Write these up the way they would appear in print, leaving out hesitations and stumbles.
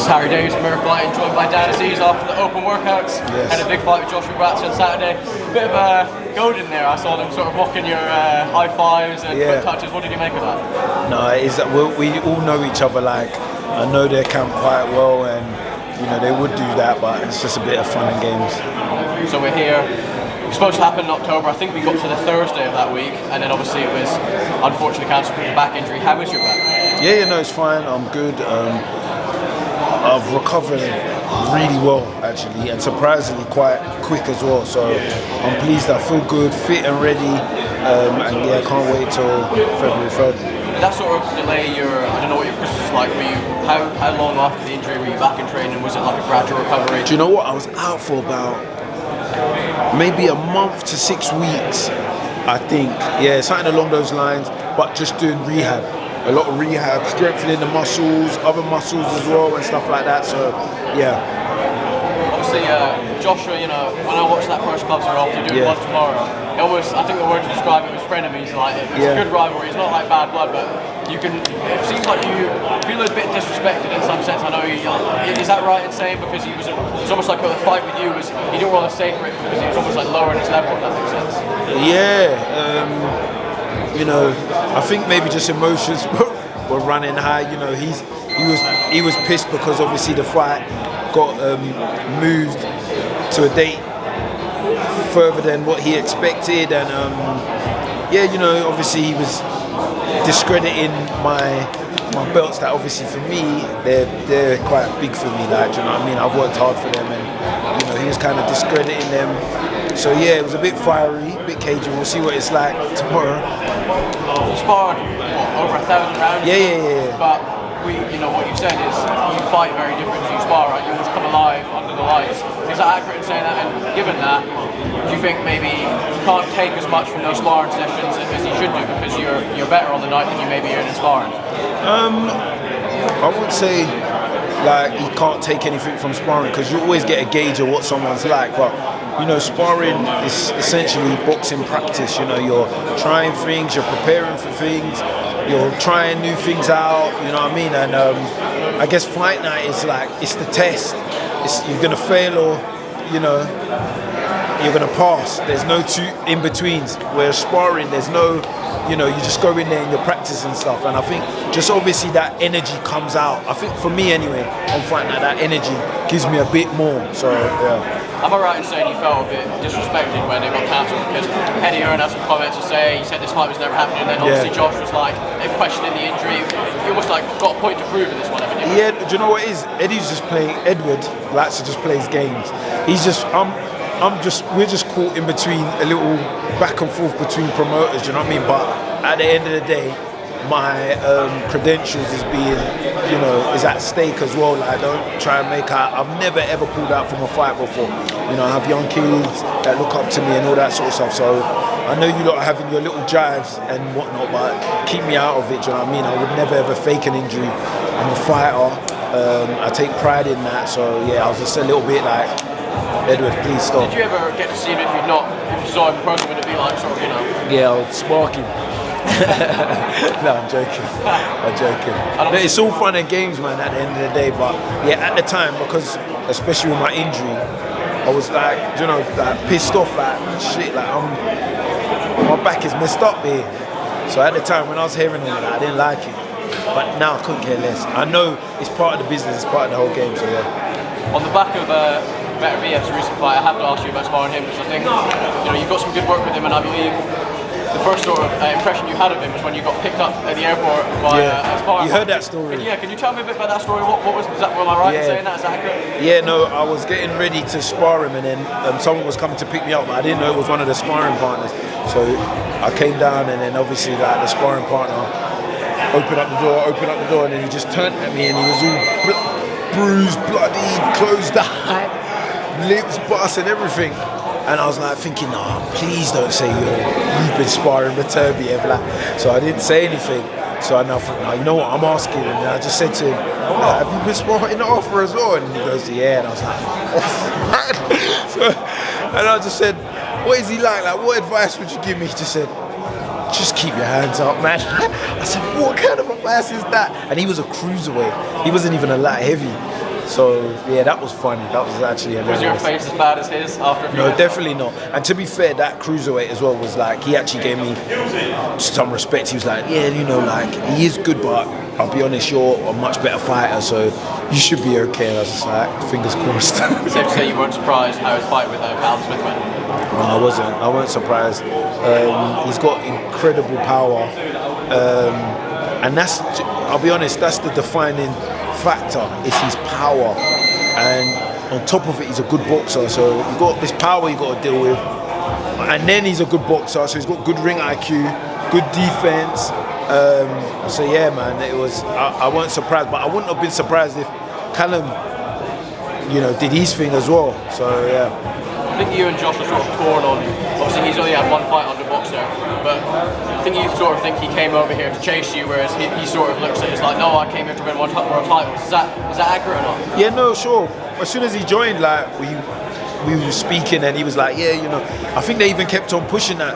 This is Harry Davies from Fighting, joined by Dan Azeez after the open workouts. Yes. Had a big fight with Joshua Buatsi on Saturday. Bit of a goad in there. I saw them sort of mocking your high fives and foot touches. What did you make of that? No, it's that we all know each other. Like, I know their camp quite well, and you know they would do that, but it's just a bit of fun and games. So we're here. It was supposed to happen in October. I think we got to the Thursday of that week, and then obviously it was unfortunately cancelled because of back injury. How is your back? Yeah, no, it's fine. I'm good. I've recovered really well, actually, and surprisingly quite quick as well. So I'm pleased. I feel good, fit and ready, and yeah, can't wait till February 3rd. Did that sort of delay I don't know what your Christmas was like, how long after the injury were you back in training? Was it like a gradual recovery? Do you know what? I was out for about maybe a month to 6 weeks, I think. Yeah, something along those lines, but just doing rehab. A lot of rehab, strengthening the muscles, other muscles as well and stuff like that, so yeah. Obviously, Joshua, you know, when I watched that first gloves are off, you're doing one tomorrow. It was, I think the word to describe it was frenemies. Like, it's a good rivalry. It's not like bad blood, but it seems like you feel a bit disrespected in some sense. I know is that right in saying? Because it's almost like the fight with you was, you didn't want to say for it because he was almost like lowering his level, if that makes sense. Yeah, you know, I think maybe just emotions were running high. You know, he was pissed because obviously the fight got moved to a date further than what he expected, and yeah, you know, obviously he was discrediting my belts that obviously for me they're quite big for me. Like, do you know what I mean? I've worked hard for them, and you know, he was kind of discrediting them. So yeah, it was a bit fiery, a bit cagey. We'll see what it's like tomorrow. You sparred over 1,000 rounds. Yeah. But you know what you said is you fight very different to you spar, right? You always come alive under the lights. Is that accurate in saying that? And given that, do you think maybe you can't take as much from those sparring sessions as you should do because you're better on the night than you maybe are in sparring? I wouldn't say like you can't take anything from sparring because you always get a gauge of what someone's like, but you know, sparring is essentially boxing practice. You know, you're trying things, you're preparing for things, you're trying new things out, you know what I mean? And I guess fight night is like, it's the test. You're gonna fail or, you know, you're gonna pass. There's no two in-betweens. Whereas sparring, there's no, you know, you just go in there and you're practicing stuff. And I think just obviously that energy comes out. I think for me anyway, on fight night, that energy gives me a bit more, so yeah. Am I right in saying you felt a bit disrespected when it got cancelled? Because Eddie Hearn had some comments to say, he said this fight was never happening, and then obviously Josh was like questioning the injury. You almost like got a point to prove in this one, haven't you? Yeah, do you know what it is? Eddie's just playing, Edward likes to just play his games. He's just, we're just caught in between a little back and forth between promoters, do you know what I mean? But at the end of the day, my credentials is is at stake as well. Like, I don't try and make out. I've never ever pulled out from a fight before. You know, I have young kids that look up to me and all that sort of stuff. So I know you lot are having your little jives and whatnot, but keep me out of it. Do you know what I mean? I would never ever fake an injury. I'm a fighter. I take pride in that. So yeah, I was just a little bit like, Edward, please stop. Did you ever get to see him if you saw him in person? Would it be like sort of, you know? Yeah, I would spark him. No, I'm joking. But it's all fun and games, man, at the end of the day. But yeah, at the time, because especially with my injury, I was like, you know, like pissed off, like shit, like my back is messed up here. So at the time when I was hearing all that, I didn't like it. But now I couldn't care less. I know it's part of the business, it's part of the whole game. So yeah. On the back of Beterbiev, recent fight, I have to ask you about sparring him because I think you've got some good work with him, and I believe the first sort of impression you had of him was when you got picked up at the airport by a sparring. You heard that story? Can you tell me a bit about that story? What was that? Am I right in saying that? Is that accurate? Yeah, no, I was getting ready to spar him, and then someone was coming to pick me up, but I didn't know it was one of the sparring partners. So I came down, and then obviously like the sparring partner opened up the door, and then he just turned at me, and he was all bruised, bloody, closed eye, lips bust and everything. And I was like thinking, no, please don't say you've been sparring with Beterbiev. Like, so I didn't say anything. So I now thought, no, you know what, I'm asking. And I just said to him, have you been sparring the offer as well? And he goes, yeah. And I was like, oh. And I just said, what is he like? Like, what advice would you give me? He just said, just keep your hands up, man. I said, what kind of advice is that? And he was a cruiserweight. He wasn't even a light heavy. So yeah, that was funny. That was actually hilarious. Was your face as bad as his after a few No, minutes? definitely not. And to be fair, that cruiserweight as well was like, he actually gave me some respect. He was like, yeah, you know, like, he is good, but I'll be honest, you're a much better fighter, so you should be okay. And I was just like, fingers crossed. Safe to say you weren't surprised how his fight with Alan Smith went? No, I wasn't. I wasn't surprised. He's got incredible power. And that's, I'll be honest, that's the defining factor, is his power. And on top of it, he's a good boxer. So you've got this power you've got to deal with. And then he's a good boxer, so he's got good ring IQ, good defense. So yeah, man, it was, I wasn't surprised, but I wouldn't have been surprised if Callum, you know, did his thing as well. So yeah. I think you and Josh are sort of torn on, obviously he's only had one fight under boxer, but I think you sort of think he came over here to chase you, whereas he sort of looks at it as like, no, I came here to win one world title. Is that accurate or not? Yeah, no, sure. As soon as he joined, like, we were speaking and he was like, yeah, you know, I think they even kept on pushing that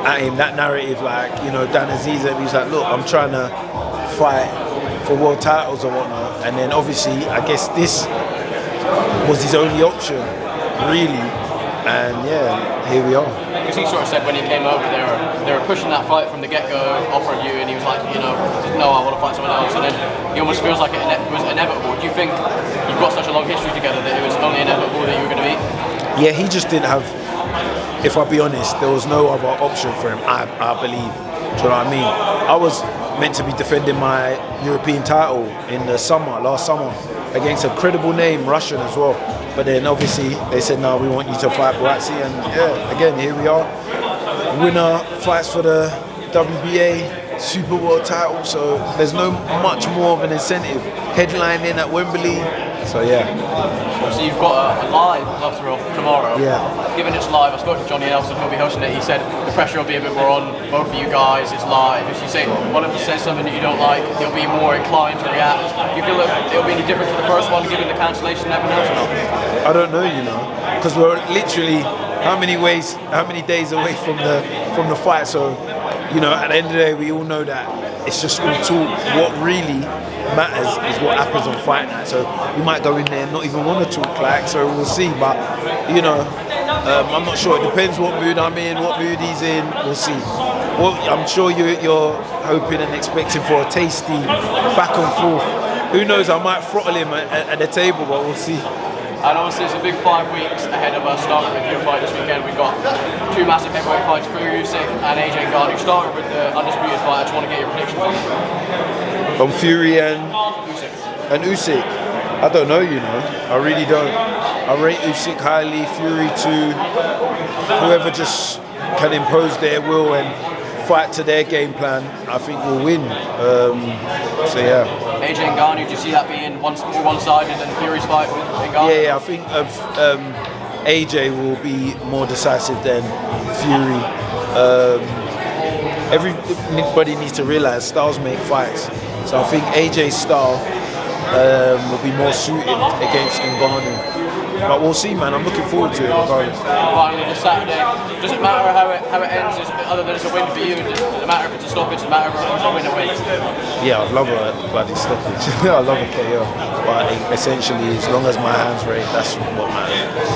at him, that narrative, like, you know, Dan Azeez, he was like, look, I'm trying to fight for world titles or whatnot. And then obviously, I guess this was his only option, really. And yeah, here we are. Because he sort of said when he came over, they were pushing that fight from the get-go, offering you, and he was like, you know, no, I want to fight someone else. And then he almost feels like it was inevitable. Do you think you've got such a long history together that it was only inevitable that you were going to meet? Yeah, he just didn't have, if I'll be honest, there was no other option for him, I believe. Do you know what I mean? I was meant to be defending my European title in the summer, last summer, against a credible name, Russian as well. But then obviously they said, no, we want you to fight Buatsi. And yeah, again, here we are. Winner fights for the WBA Super World title. So there's no much more of an incentive. Headlining at Wembley. So yeah. Obviously you've got a live Lutterell tomorrow. Yeah. Given it's live, I spoke to Johnny Nelson, who'll be hosting it. He said the pressure will be a bit more on both of you guys. It's live. If you say one of us says something that you don't like, he'll be more inclined to react. Do you feel that it'll be any different to the first one, given the cancellation and everything else or not? I don't know, you know, because we're literally how many days away from the fight. So, you know, at the end of the day, we all know that it's just all talk. What really matters is what happens on fight night. So you might go in there and not even want to talk, like, so we'll see. But you know, I'm not sure. It depends what mood I'm in, what mood he's in. We'll see. Well, I'm sure you're hoping and expecting for a tasty back and forth. Who knows? I might throttle him at the table, but we'll see. And obviously it's a big 5 weeks ahead of us, starting with your fight this weekend. We've got two massive heavyweight fights for Usyk and Ngannou. Starting with the undisputed fight, I just want to get your prediction. On Fury and Usyk. Usyk, I don't know, you know. I really don't. I rate Usyk highly, Fury too. Whoever just can impose their will and fight to their game plan, I think will win. So yeah. Ngannou, do you see that being more one-sided than Fury's fight with Ngannou? Yeah, I think AJ will be more decisive than Fury. Everybody needs to realize styles make fights. So I think AJ's style will be more suited against Ngannou. But we'll see, man. I'm looking forward to it regardless. Finally, this Saturday, does it matter how it ends, other than it's a win for you? Does it matter if it's a stoppage? Does it matter if it's a win or win? Yeah, I'd love a bloody stoppage. I love a KO. But essentially, as long as my hands rate, that's what matters.